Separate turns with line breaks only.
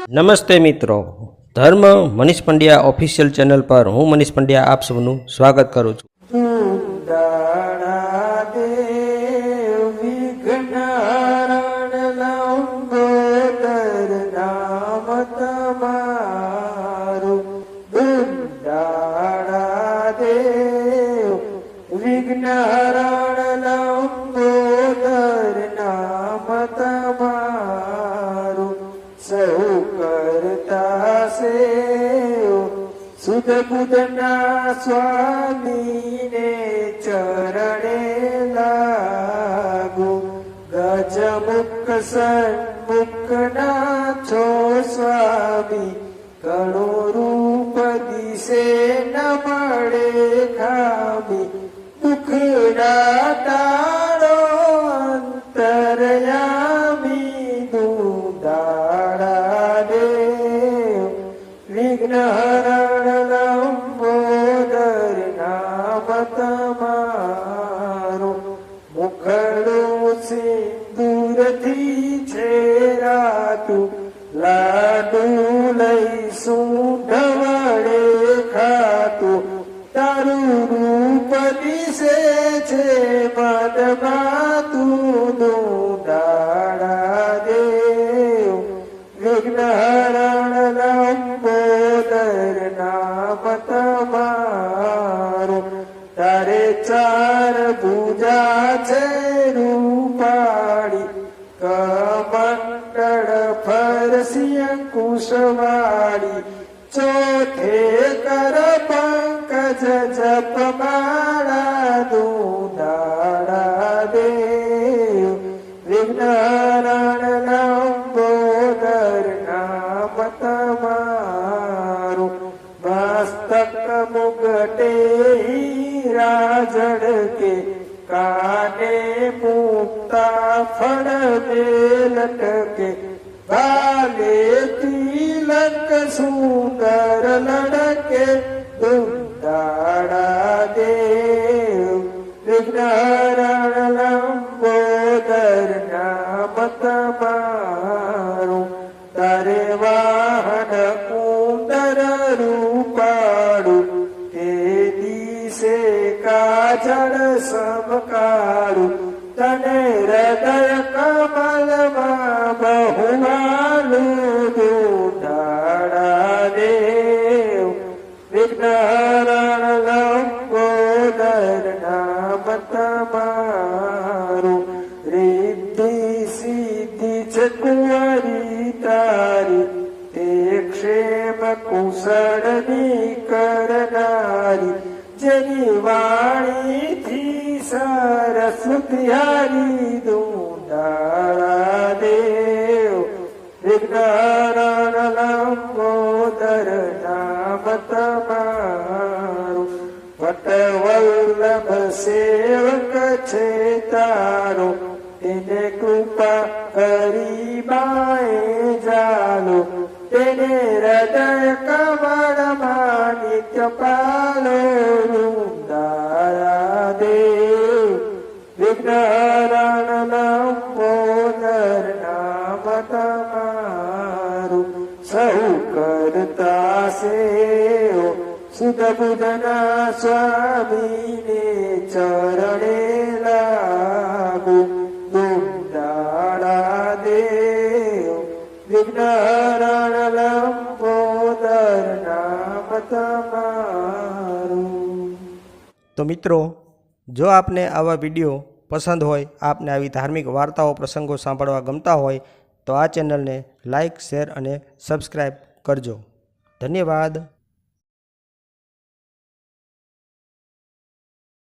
નમસ્તે મિત્રો, ધર્મ મનીષ પંડ્યા ઓફિશિયલ ચેનલ પર હું મનીષ પંડ્યા આપ સૌનું સ્વાગત કરું છું।
સુધ બુધના સ્વામીને ચરણે લાગુ, ગજમુખ સન્મુખના છો સ્વામી, ઘણો રૂપ દિશે ન મળે ખામી, દુઃખના તાળો અંતરયામી, દુદાળા દેવ વિઘ્ન લાડુ લઈશું ઢવળે ખાતું, તારું રૂપ દિશે છે મદમાં તું, દાડા દેવ વિઘ્ન હરણ લંબોદર નામ તમારું, તારે ચાર ભુજા છે રૂપાળી, કમંડળ ફરસી અંકુશવાળી, ચોથે કર પંકજ જપમાળા, દુદાળા દેવ વિઘ્ન હરણ લંબોદર નામ તમારું, મસ્તક મુગટે હીરા ઝળકે, કાને મુક્તા ફળ દે લટકે, ભાલે તિલક સુંદર લડકે, દુદાળા દેવ વિઘ્ન હરણ લંબોદર નામ તમારું, તારે વાહન કુંદર રૂપાળું, તે દિશે કાજળ સમકાળું, તને હૃદય કમલમાં બહુમાલું, દુદાળા દેવ વિઘ્ન હરણ લંબોદર નામ તમારું, રિદ્ધિ સિદ્ધિ છે કુંવરી તારી, તે ક્ષેમ કુશળની કરનારી, જેની વાણીથી સરસ્વતી હારી, દુદાળા દેવ વિઘ્ન હરણ લંબોદર નામ તમારું, વટવલ્લભ સેવક છે તારો, તેને કૃપા કરી બાએ જાલો, તેને હૃદય કમળમાં નિત્ય પાલો, દાળા દેવ વિઘ્ન હરણ લંબોદર નામ તમારું, સહુ કરતા સેવ સુધ બુધના સ્વામીને ચરણે લાગુ, દુદાળા દેવ વિઘ્ન હરણ લંબોદર નામ તમારું।
તો મિત્રો, જો આપને આવા વિડીયો પસંદ હોય, આપને આવી ધાર્મિક વાર્તાઓ પ્રસંગો સાંભળવા ગમતા હોય તો આ ચેનલને લાઇક, શેર અને સબસ્ક્રાઈબ કરજો। ધન્યવાદ।